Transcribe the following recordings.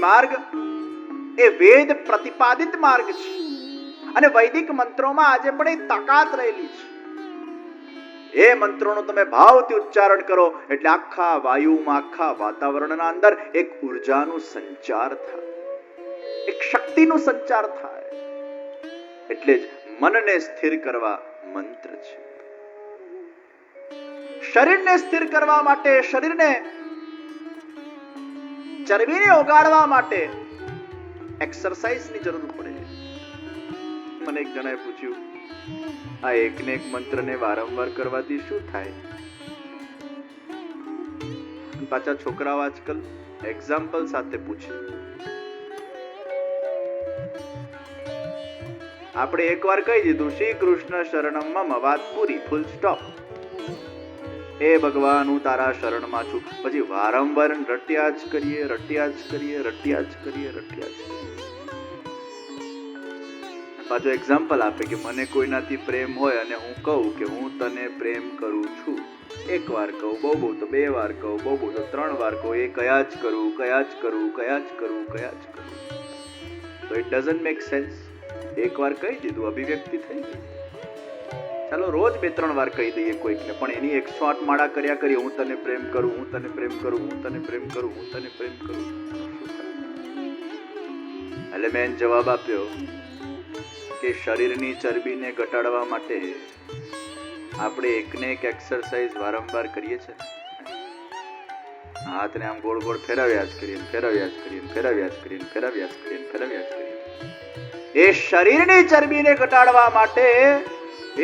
માર્ગ એ વેદ પ્રતિપાદિત માર્ગ છે અને વૈદિક મંત્રોમાં આજે પણ એ તાકાત રહેલી છે. એ મંત્રોનું તમે ભાવથી ઉચ્ચારણ કરો એટલે આખા વાયુમાં, આખા વાતાવરણના અંદર એક ઉર્જાનો સંચાર થાય, એક શક્તિનો સંચાર થાય. એટલે જ મનને સ્થિર કરવા મંત્ર છે. શરીરને સ્થિર કરવા માટે, શરીરને ચરબીને ઓગાળવા માટે એક્સરસાઇઝની જરૂર પડે. મને એક જણાએ પૂછ્યું, આ એકને એક મંત્રને વારંવાર કરવાથી શું થાય? પાછા છોકરાઓ આજકાલ એક્ઝામ્પલ સાથે પૂછે. આપણે એકવાર કહી દીધું શ્રી કૃષ્ણ શરણમ વાત પૂરી, ફૂલ સ્ટોપ. એ ભગવાન હું તારા શરણમાં છું. પછી વારંવાર રટ્યા જ કરીએ, રટ્યા જ કરીએ, રટ્યા જ કરીએ, રટ્યા જ કરીએ. પાછો એક્ઝામ્પલ આપે કે મને કોઈનાથી પ્રેમ હોય અને હું કહું કે હું તને પ્રેમ કરું છું. એક વાર કહું, બહુ બહુ તો 2 વાર કહું, બહુ બહુ તો 3 વાર કહું. એ કયા જ કરું, કયા જ કરું, કયા જ કરું, કયા જ કરું. તો ઇટ ડઝન્ટ મેક સેન્સ. એક વાર કહી દીધું, અભિવ્યક્તિ થઈ ગઈ. ચાલો રોજ 2-3 વાર કહી દઈએ કોઈકને, પણ એની 108 માળા કર્યા કરીએ, હું તને પ્રેમ કરું, હું તને પ્રેમ કરું, હું તને પ્રેમ કરું, હું તને પ્રેમ કરું. એટલે મેં જવાબ આપ્યો કે શરીરની ચરબીને ઘટાડવા માટે આપણે એકને એક એક્સરસાઇઝ વારંવાર કરીએ છીએ. હાથને આમ ગોળ ગોળ ફેરવ્યા જ કરીએ, ફેરવ્યા જ કરીએ, ફેરવ્યા જ કરીએ, ફેરવ્યા જ કરીએ, ફેરવ્યા જ કરીએ. એ શરીરની ચરબીને ઘટાડવા માટે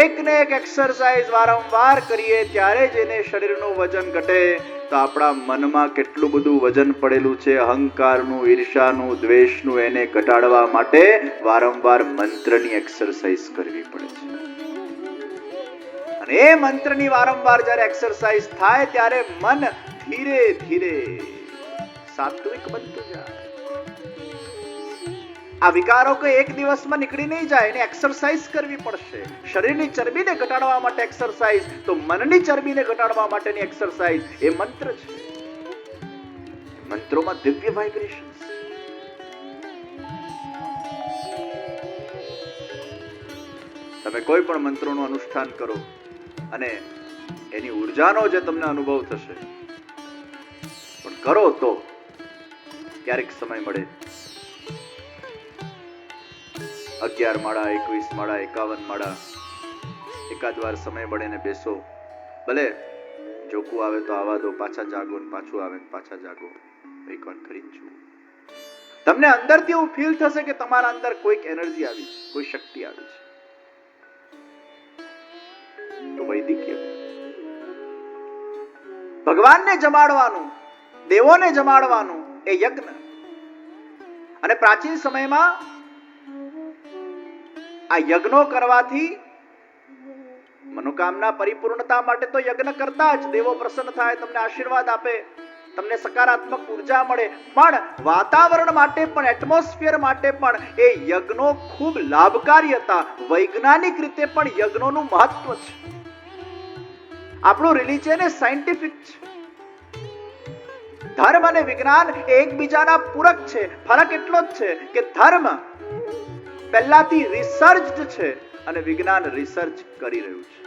એકને એક એક્સરસાઇઝ વારંવાર કરીએ ત્યારે જ એને શરીરનું વજન ઘટે. તો આપણા મનમાં કેટલું બધું વજન પડેલું છે, અહંકારનું, ઈર્ષાનું, દ્વેષનું, એને ઘટાડવા માટે વારંવાર મંત્રની એક્સરસાઇઝ કરવી પડે છે. અને એ મંત્રની વારંવાર જ્યારે એક્સરસાઇઝ થાય ત્યારે મન ધીરે ધીરે સાત્વિક બનતું જાય. આ વિકારો કોઈ એક દિવસમાં નીકળી નહીં જાય, એને એક્સરસાઇઝ કરવી પડશે. શરીરની ચરબીને ઘટાડવા માટે એક્સરસાઇઝ, તો મનની ચરબીને ઘટાડવા માટેની એક્સરસાઇઝ એ મંત્ર છે. મંત્રોમાં દિવ્ય વાઇબ્રેશન્સ. તમે કોઈ પણ મંત્રોનું અનુષ્ઠાન કરો અને એની ઉર્જાનો જે તમને અનુભવ થશે, પણ કરો તો ક્યારેક સમય મળે 11 માળા, 21 માળા, 51 માળા, એકાદ વાર સમય મળે ને બેસો. ભલે જોકું આવે તો આવા દો, પાછા જાગો ને પાછું આવે ને પાછા જાગો. એક વાર કરી જ જુઓ. તમને અંદરથી એવું ફીલ થશે કે તમારા અંદર કોઈક એનર્જી આવી છે, કોઈ શક્તિ આવી છે. તો વૈદિક ભગવાનને જમાડવાનું, દેવોને જમાડવાનું એ યજ્ઞ. અને પ્રાચીન સમયમાં આ યજ્ઞો કરવાથી મનોકામના પરિપૂર્ણતા માટે તો યજ્ઞ કરતા જ દેવો પ્રસન્ન થાય, તમને આશીર્વાદ આપે, તમને સકારાત્મક ઉર્જા મળે. પણ વાતાવરણ માટે પણ, એટમોસ્ફિયર માટે પણ એ યજ્ઞો ખૂબ લાભકારી હતા. વૈજ્ઞાનિક રીતે પણ યજ્ઞોનું મહત્વ છે. આપણું રિલિજન એ સાયન્ટિફિક છે. ધર્મ અને વિજ્ઞાન એકબીજાના પૂરક છે. ફરક એટલો જ છે કે ધર્મ પહેલાથી રિસર્ચ છે અને વિજ્ઞાન રિસર્ચ કરી રહ્યું છે.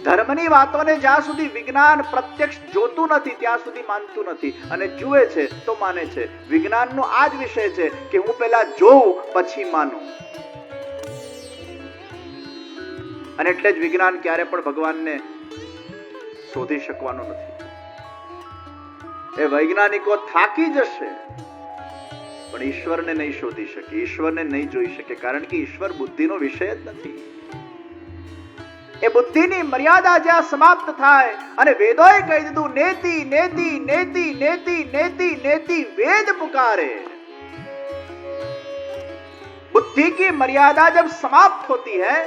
ધર્મની વાતોને જ્યાં સુધી વિજ્ઞાન પ્રત્યક્ષ જોતું નથી ત્યાં સુધી માનતું નથી, અને જુએ છે તો માને છે. વિજ્ઞાનનો આ જ વિષય છે કે હું પહેલા જોઉં પછી માનું. અને એટલે જ વિજ્ઞાન ક્યારે પણ ભગવાનને શોધી શકવાનું નથી. એ વૈજ્ઞાનિકો થાકી જશે પણ ઈશ્વરને નહીં શોધી શકે, ઈશ્વરને નહીં જોઈ શકે, કારણ કે ઈશ્વર બુદ્ધિનો વિષય જ નથી. એ બુદ્ધિની મર્યાદા જ્યાં સમાપ્ત થાય, અને વેદોએ કહી દીધું નેતિ નેતિ નેતિ નેતિ નેતિ નેતિ વેદ પુકારે. बुद्धि की मर्यादा जब समाप्त होती है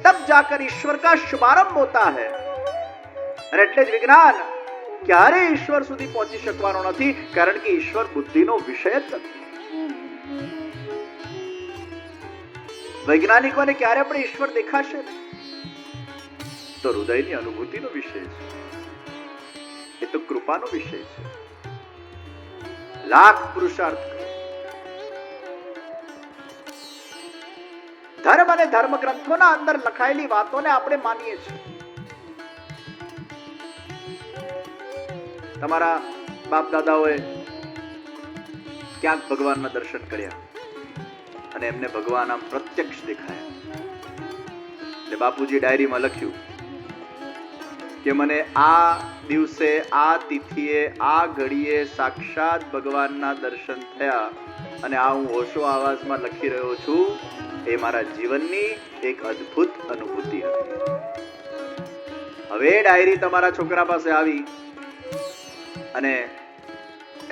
तब जाकर ईश्वर का शुभारंभ होता है. અને એટલે જ વિજ્ઞાન ક્યારે ઈશ્વર સુધી પહોંચી શકવાનો નથી, કારણ કે ઈશ્વર બુદ્ધિનો વિષય જ નથી. વૈજ્ઞાનિકોને ક્યારે પણ ઈશ્વર દેખાશે તો હૃદયની અનુભૂતિનો વિષય છે, એ તો કૃપાનો વિષય છે. લાખ પુરુષાર્થ કરો. ધર્મ અને ધર્મ ગ્રંથોના અંદર લખાયેલી વાતોને આપણે માનીએ છીએ. તમારા બાપ દાદાઓએ ક્યાંક ભગવાનના દર્શન કર્યા અને એમને ભગવાન આમ પ્રત્યક્ષ દેખાયા. એટલે બાપુજી ડાયરીમાં લખ્યું કે મને આ દિવસે, આ તિથિએ, આ ઘડીએ સાક્ષાત ભગવાનના દર્શન થયા અને આ હું હોશો આવાજમાં લખી રહ્યો છું. એ મારા જીવનની એક અદ્ભુત અનુભૂતિ હતી. હવે ડાયરી તમારા છોકરા પાસે આવી અને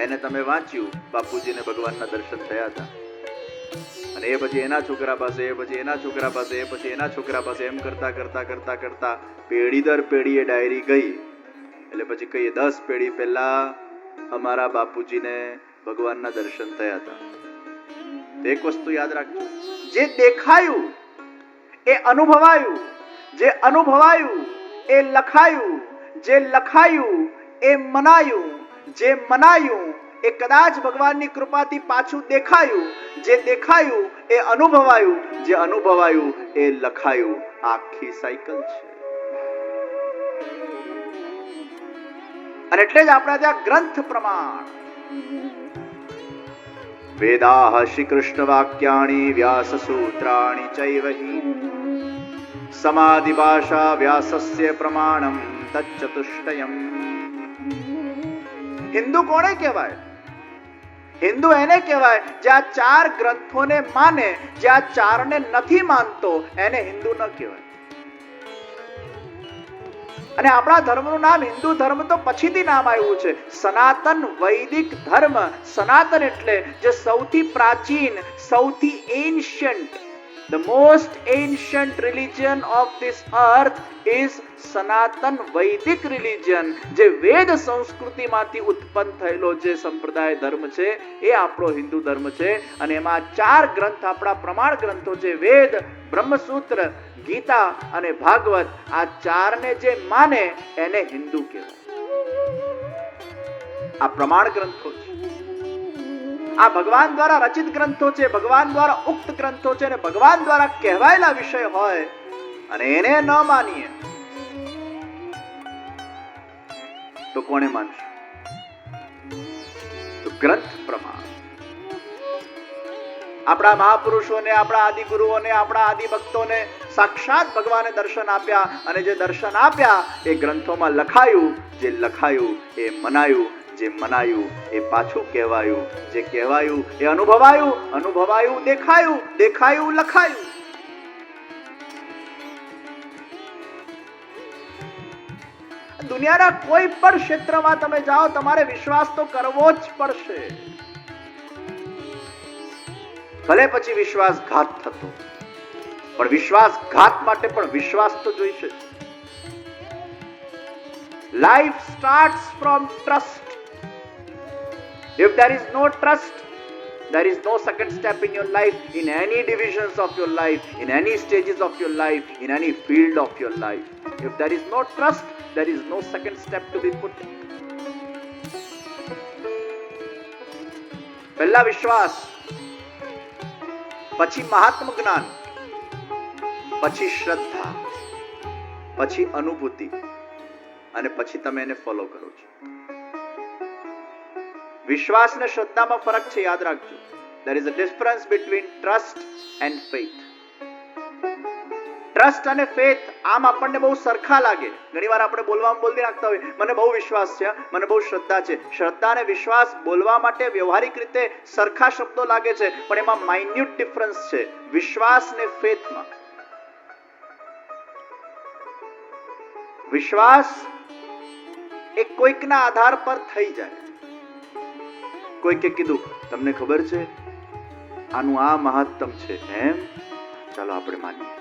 એને તમે વાંચ્યું, બાપુજીને ભગવાનના દર્શન થયા હતા, અને એ પછી એના છોકરા પાસે, એ પછી એના છોકરા પાસે, એ પછી એના છોકરા પાસે, એમ કરતા કરતા કરતા કરતા પેઢી દર પેઢી એ ડાયરી ગઈ. એટલે પછી કહીએ 10 પેઢી પહેલા અમારા બાપુજીને ભગવાનના દર્શન થયા હતા. એક વસ્તુ યાદ રાખજો, જે દેખાયું એ અનુભવાયું, જે અનુભવાયું એ લખાયું, જે લખાયું એ મનાયું, જે મનાયું એ કદાચ ભગવાનની કૃપાથી પાછું દેખાયું, જે દેખાયું એ અનુભવાયું, જે અનુભવાયું એ લખાયું. આખી સાયકલ છે. અને એટલે જ આપણા ત્યાં ગ્રંથ પ્રમાણ વેદાહ શ્રી કૃષ્ણ વાક્યાણી વ્યાસ સૂત્રાણી ચૈવ હિ સમાધિ ભાષા વ્યાસસ્ય પ્રમાણમ તચ્ચતુષ્ટયમ. હિન્દુ કોને કહેવાય? હિન્દુ એને કહેવાય જે આ 4 ગ્રંથોને માને, જે આ 4ને નથી માનતો એને હિન્દુ ન કહેવાય. અને આપણા ધર્મનું નામ હિન્દુ ધર્મ તો પછીથી નામ આવ્યું છે, સનાતન વૈદિક ધર્મ. સનાતન એટલે જે સૌથી પ્રાચીન, સૌથી એન્શન્ટ, the most ancient religion of this earth is સનાતન વૈદિક રિલિજન. જે વેદ સંસ્કૃતિમાંથી ઉત્પન્ન થયેલો જે સંપ્રદાય ધર્મ છે એ આપણો હિન્દુ ધર્મ છે. અને એમાં 4 ગ્રંથ આપણા પ્રમાણ ગ્રંથો છે, વેદ, બ્રહ્મસૂત્ર, ગીતા અને ભાગવત. આ 4ને જે માને એને હિન્દુ કહેવાય. આ પ્રમાણ ગ્રંથો છે, આ ભગવાન દ્વારા રચિત ગ્રંથો છે, ભગવાન દ્વારા ઉક્ત ગ્રંથો છે, અને ભગવાન દ્વારા કહેવાયેલા વિષય હોય અને એને ન માનીએ તો કોને માનશું? તો ગ્રંથ પ્રમાણ. આપણા મહાપુરુષોને, આપણા આદિ ગુરુઓને, આપણા આદિ ભક્તોને સાક્ષાત ભગવાને દર્શન આપ્યા, અને જે દર્શન આપ્યા એ ગ્રંથોમાં લખાયું, જે લખાયું એ મનાયું, જે મનાયું એ પાછું કહેવાયું, જે કહેવાયું એ અનુભવાયું, અનુભવાયું દેખાયું, દેખાયું લખાયું. દુનિયાના કોઈ પણ ક્ષેત્રમાં તમે જાઓ, તમારે વિશ્વાસ તો કરવો જ પડશે. ભલે પછી વિશ્વાસઘાત થતો, પણ વિશ્વાસઘાત માટે પણ વિશ્વાસ તો જોઈશે. Life starts from trust. If there is no trust, there is no second step in your life, in any divisions of your life, in any stages of your life, in any field of your life. If there is no trust, there is no second step to be put. પહેલા વિશ્વાસ, પછી મહાત્મ જ્ઞાન, પછી શ્રદ્ધા, પછી અનુભૂતિ, અને પછી તમે એને ફોલો કરો છો. વિશ્વાસ અને શ્રદ્ધામાં ફરક છે, યાદ રાખજો. There is a difference between trust and faith. Trust અને ફેથ આમ આપણને બહુ સરખા લાગે. ઘણીવાર આપણે બોલવામાં બોલી નાખતા હોય, મને બહુ વિશ્વાસ છે, મને બહુ શ્રદ્ધા છે. શ્રદ્ધા અને વિશ્વાસ બોલવા માટે વ્યવહારિક રીતે સરખા શબ્દો લાગે છે, પણ એમાં માઇન્યુટ ડિફરન્સ છે વિશ્વાસ ને ફેથમાં. વિશ્વાસ એ કોઈકના આધાર પર થઈ જાય. કોઈકે કીધું, તમને ખબર છે આનું આ મહત્તમ છે, એમ ચાલો આપણે માનીએ.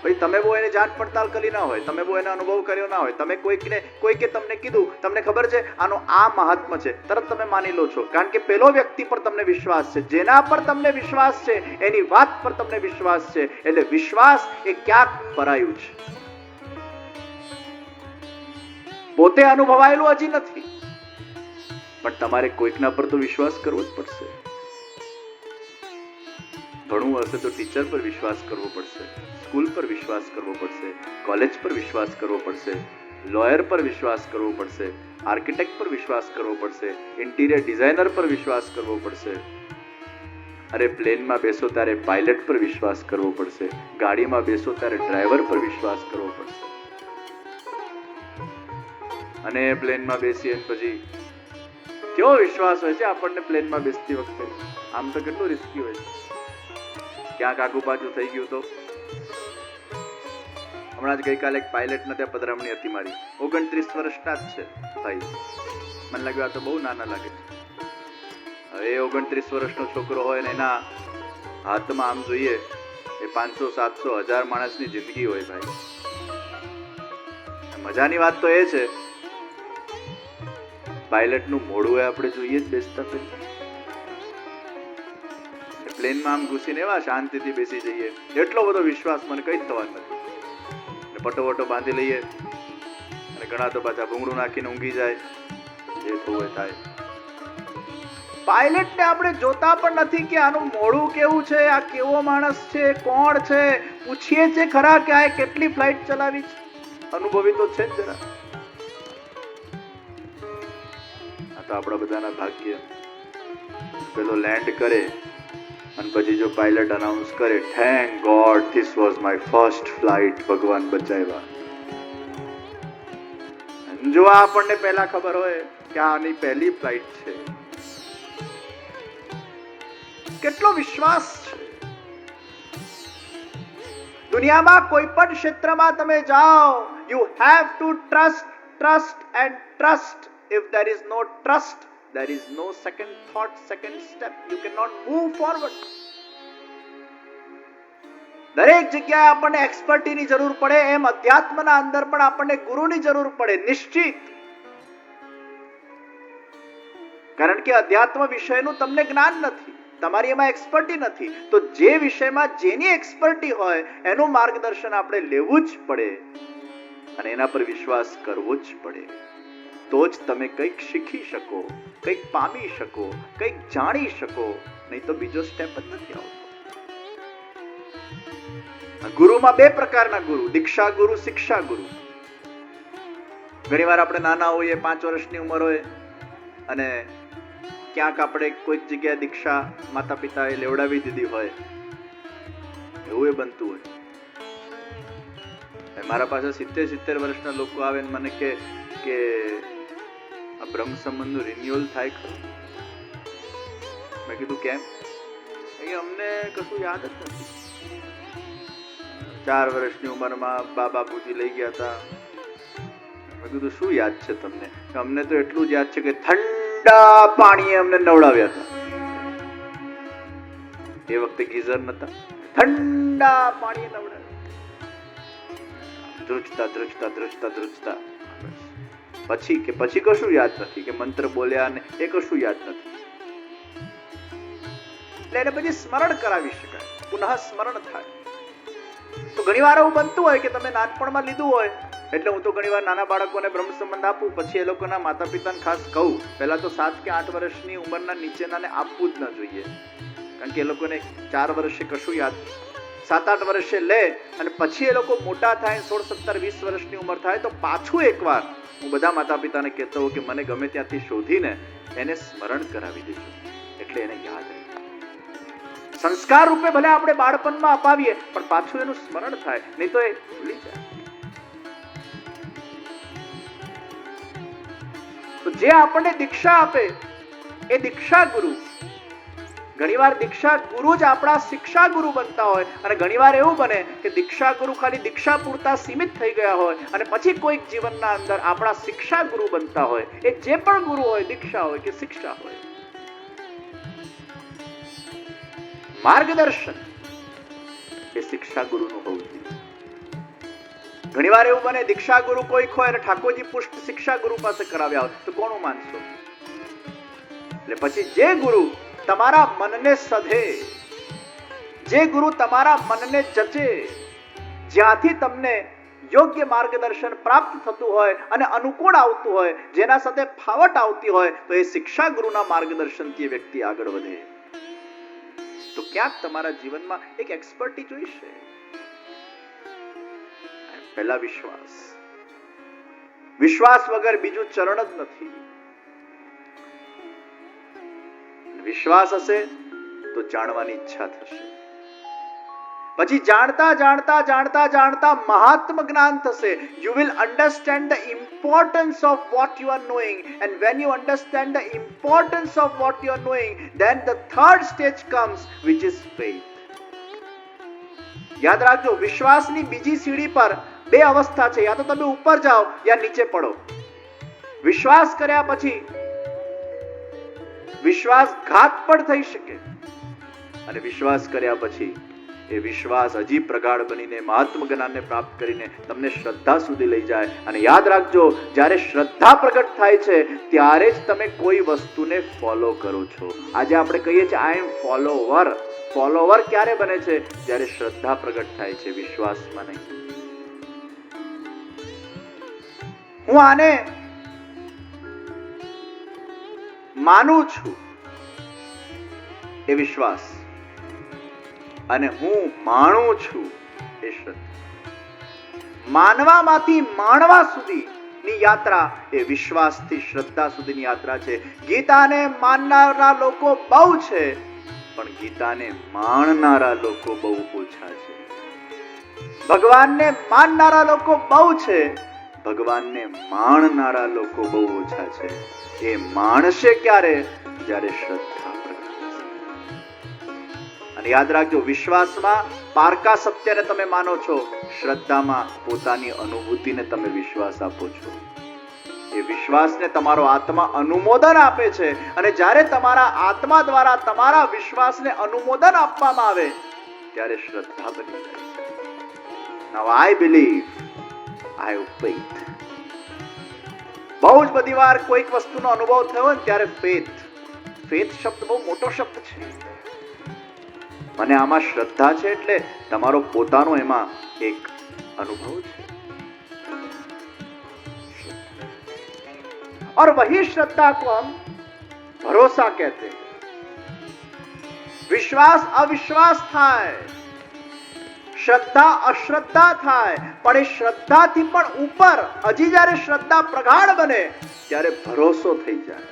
ભાઈ તમે બહુ એને જાંચ પડતાલ કરી ના હોય, તમે બહુ એનો અનુભવ કર્યો ના હોય, તમે કોઈકે તમને કીધું, તમને ખબર છે આનું આ મહાત્મ છે, તરત તમે માની લો છો. કારણ કે પેલો વ્યક્તિ પર તમને વિશ્વાસ છે, જેના પર તમને વિશ્વાસ છે એની વાત પર તમને વિશ્વાસ છે. એટલે વિશ્વાસ એ ક્યાંક પરાયું છે, પોતે અનુભવાયેલું હજી નથી. પણ તમારે કોઈકના પર તો વિશ્વાસ કરવો જ પડશે. ભણવું હશે તો ટીચર પર વિશ્વાસ કરવો પડશે, સ્કૂલ પર વિશ્વાસ કરવો પડશે, કોલેજ પર વિશ્વાસ કરવો પડશે, લોયર પર વિશ્વાસ કરવો પડશે, આર્કિટેક્ટ પર વિશ્વાસ કરવો પડશે, ઇન્ટિરિયર ડિઝાઇનર પર વિશ્વાસ કરવો પડશે. અરે પ્લેનમાં બેસો ત્યારે પાયલટ પર વિશ્વાસ કરવો પડશે, ગાડીમાં બેસો ત્યારે ડ્રાઈવર પર વિશ્વાસ કરવો પડશે. અને પ્લેનમાં બેસીએ પછી કેવો વિશ્વાસ હોય છે આપણને પ્લેનમાં બેસતી વખતે? આમ તો કેટલું રિસ્કી હોય છે, ક્યાંક આગુ પાછું થઈ ગયું તો. હમણાં જ ગઈકાલે એક પાયલટને ત્યાં પધરામણી હતી મારી. 29 વર્ષના જ છે ભાઈ. મને લાગ્યું આ તો બહુ નાના લાગે છે. હવે 29 વર્ષનો છોકરો હોય ને એના હાથમાં આમ જોઈએ એ 500, 700, 1000 માણસની જિંદગી હોય ભાઈ. મજાની વાત તો એ છે પાયલટનું મોઢું આપણે જોઈએ જ બેસતા પહેલા. પ્લેનમાં આમ ઘૂસીને એવા શાંતિથી બેસી જઈએ, એટલો બધો વિશ્વાસ મને કઈ જ થવાનો નથી. પટો વટો બાંધી લઈએ અને ઘણા તો પાછા ભૂંગળું નાખીને ઊંઘી જાય, જે થવું હોય થાય. પાયલટને આપણે જોતા પણ નથી કે આનું મોઢું કેવું છે, આ કેવો માણસ છે, કોણ છે. પૂછીએ છે ખરા કે આ કેટલી ફ્લાઇટ ચલાવી છે? અનુભવી તો છે જ જરા. આ તો આપણા બધાના ભાગ્ય. પેલો લેન્ડ કરે અને પછી જો પાયલટ અનાઉન્સ કરે, thank God this was my first flight, ભગવાન બચાવ્યા. જો આપણને પહેલા ખબર હોય કે આની પહેલી ફ્લાઇટ છે, કેટલો વિશ્વાસ છે. દુનિયામાં કોઈ પણ ક્ષેત્રમાં તમે જાઓ, you have to trust, trust and trust. If there is no trust, there is no second thought, second step. You cannot move forward. દરેક જગ્યાએ આપણને એક્સપર્ટીની જરૂર પડે, એમ અધ્યાત્મના અંદર પણ આપણને ગુરુની જરૂર પડે, નિશ્ચિત. કારણ કે અધ્યાત્મ વિષયનું તમને જ્ઞાન નથી, તમારી એમાં એક્સપર્ટી નથી. તો જે વિષયમાં જેની એક્સપર્ટી હોય એનું માર્ગદર્શન આપણે લેવું જ પડે અને એના પર વિશ્વાસ કરવો જ પડે. તો જ તમે કંઈક શીખી શકો, કંઈક પામી શકો, કંઈક જાણી શકો. નહીં તો બીજો સ્ટેપ જ નથી આવતો. ગુરુમાં બે પ્રકારના ગુરુ, દીક્ષા ગુરુ, શિક્ષા ગુરુ. ઘણી વાર આપણે નાના હોઈએ, 5 વર્ષની ઉંમર હોય અને ક્યાંક આપણે કોઈક જગ્યાએ દીક્ષા માતા પિતાએ લેવડાવી દીધી હોય, એવું એ બનતું હોય. મારા પાસે 70 વર્ષના લોકો આવે ને મને કે આ બ્રહ્મ સંબંધનું રિન્યુઅલ થાય ખરું? મેં કીધું કેમ? અમને કશું યાદ જ નથી. 4 વર્ષની ઉંમરમાં બાપુજી લઈ ગયા હતા. મેં કીધું શું યાદ છે તમને? અમને તો એટલું જ યાદ છે કે ઠંડા પાણીએ અમને નવડાવ્યા હતા. એ વખતે ગીઝર નતા, ઠંડા પાણીએ નવડાવ્યા. ધ્રુજતા પછી કશું યાદ નથી, કે મંત્ર બોલ્યા ને એ કશું યાદ નથી. એટલે એને પછી સ્મરણ કરાવી શકાય, પુનઃ સ્મરણ થાય. તો ઘણી વાર એવું બનતું હોય કે તમે નાનપણમાં લીધું હોય, એટલે હું તો ઘણી વાર નાના બાળકોને બ્રહ્મ સંબંધ આપું, પછી એ લોકોના માતા પિતાને ખાસ કહું, પહેલા તો 7 કે 8 વર્ષની ઉંમરના નીચેનાને આપવું જ ન જોઈએ. કારણ કે એ લોકોને 4 વર્ષે કશું યાદ, 7-8 વર્ષે લે અને પછી એ લોકો મોટા થાય, 16, 17, 20 વર્ષની ઉંમર થાય તો પાછું એકવાર હું બધા માતા પિતાને કહેતો હોઉં કે મને ગમે ત્યાંથી શોધીને એને સ્મરણ કરાવી દેજો, એટલે એને યાદ રહે. સંસ્કાર રૂપે ભલે આપણે બાળપણમાં અપાવીએ, પણ પાછું એનું સ્મરણ થાય, નહીં તો એ ભૂલી જાય. તો જે આપણને દીક્ષા આપે એ દીક્ષા ગુરુ. ઘણીવાર દીક્ષા ગુરુ જ આપણા શિક્ષા ગુરુ બનતા હોય, અને ઘણીવાર એવું બને કે દીક્ષા ગુરુ ખાલી દીક્ષા પૂરતા સીમિત થઈ ગયા હોય અને પછી કોઈક જીવનના અંદર આપણા શિક્ષા ગુરુ બનતા હોય. એ જે પણ ગુરુ હોય, દીક્ષા હોય કે શિક્ષા હોય, માર્ગદર્શન એ શિક્ષા ગુરુનું હોવું જોઈએ. ઘણીવાર એવું બને દીક્ષા ગુરુ કોઈક હોય અને ઠાકોરજી પુષ્ટ શિક્ષા ગુરુ પાસે કરાવ્યા હોય, તો કોનું માનશો? એટલે પછી જે ગુરુ તમારા મનને સધે, જે ગુરુ તમારા મનને જચે, જ્યાંથી તમને યોગ્ય માર્ગદર્શન પ્રાપ્ત થતું હોય અને અનુકૂળ આવતું હોય, જેના સાથે ફાવટ આવતી હોય, તો એ શિક્ષા ગુરુના માર્ગદર્શનથી એ વ્યક્તિ આગળ વધે. તો ક્યાંક તમારા જીવનમાં એક એક્સપર્ટી જોઈશે. પહેલા વિશ્વાસ વગર બીજું ચરણ જ નથી. વિશ્વાસ હશે તો જાણવાની ઈચ્છા થશે. પછી જાણતા જાણતા જાણતા જાણતા મહાત્મ જ્ઞાન થશે. You will understand the importance of what you are knowing, and when you understand the importance of what you are knowing, then the third stage comes, which is faith. યાદ રાખજો, વિશ્વાસની બીજી સીડી પર બે અવસ્થા છે. યા તો તમે ઉપર જાઓ યા નીચે પડો. વિશ્વાસ કર્યા પછી વિશ્વાસઘાત પણ થઈ શકે, અને વિશ્વાસ કર્યા પછી એ વિશ્વાસ હજી પ્રગાઢ બનીને મહાત્મ જ્ઞાનને પ્રાપ્ત કરીને તમને શ્રદ્ધા સુધી લઈ જાય. અને યાદ રાખજો, જ્યારે શ્રદ્ધા પ્રગટ થાય છે ત્યારે જ તમે કોઈ વસ્તુને ફોલો કરો છો. આજે આપણે કહીએ છીએ આઈ એમ ફોલોવર. ફોલોવર ક્યારે બને છે? જ્યારે શ્રદ્ધા પ્રગટ થાય છે, વિશ્વાસમાં નહીં. હું આને માનું છું એ વિશ્વાસ, અને હું માણું છું એ શ્રદ્ધા. માનવામાંથી માણવા સુધીની યાત્રા એ વિશ્વાસથી શ્રદ્ધા સુધીની યાત્રા છે. ગીતાને માનનારા લોકો બહુ છે, પણ ગીતાને માણનારા લોકો બહુ ઓછા છે. ભગવાનને માનનારા લોકો બહુ છે, ભગવાનને માણનારા લોકો બહુ ઓછા છે. એ માણશે ક્યારે? જ્યારે શ્રદ્ધા પ્રગટ થશે. અને યાદ રાખજો, વિશ્વાસમાં પારકા સત્યને તમે માનો છો, શ્રદ્ધામાં પોતાની અનુભૂતિને તમે વિશ્વાસ આપો છો. એ વિશ્વાસને તમારો આત્મા અનુમોદન આપે છે, અને જ્યારે તમારા આત્મા દ્વારા તમારા વિશ્વાસને અનુમોદન આપવામાં આવે ત્યારે શ્રદ્ધા બની જાય છે. Now I believe, I have faith. બહુ જ બધી વાર કોઈક વસ્તુનો અનુભવ થયો ને ત્યારે ફેથ શબ્દ બહુ મોટો શબ્દ છે. મને આમાં શ્રદ્ધા છે એટલે તમારો પોતાનો એમાં એક અનુભવ છે. और वही श्रद्धा को हम भरोसा कहते हैं. વિશ્વાસ અવિશ્વાસ થાય, શ્રદ્ધા અશ્રદ્ધા થાય, પણ એ શ્રદ્ધાથી પણ ઉપર હજી જ્યારે શ્રદ્ધા પ્રગાઢ બને ત્યારે ભરોસો થઈ જાય.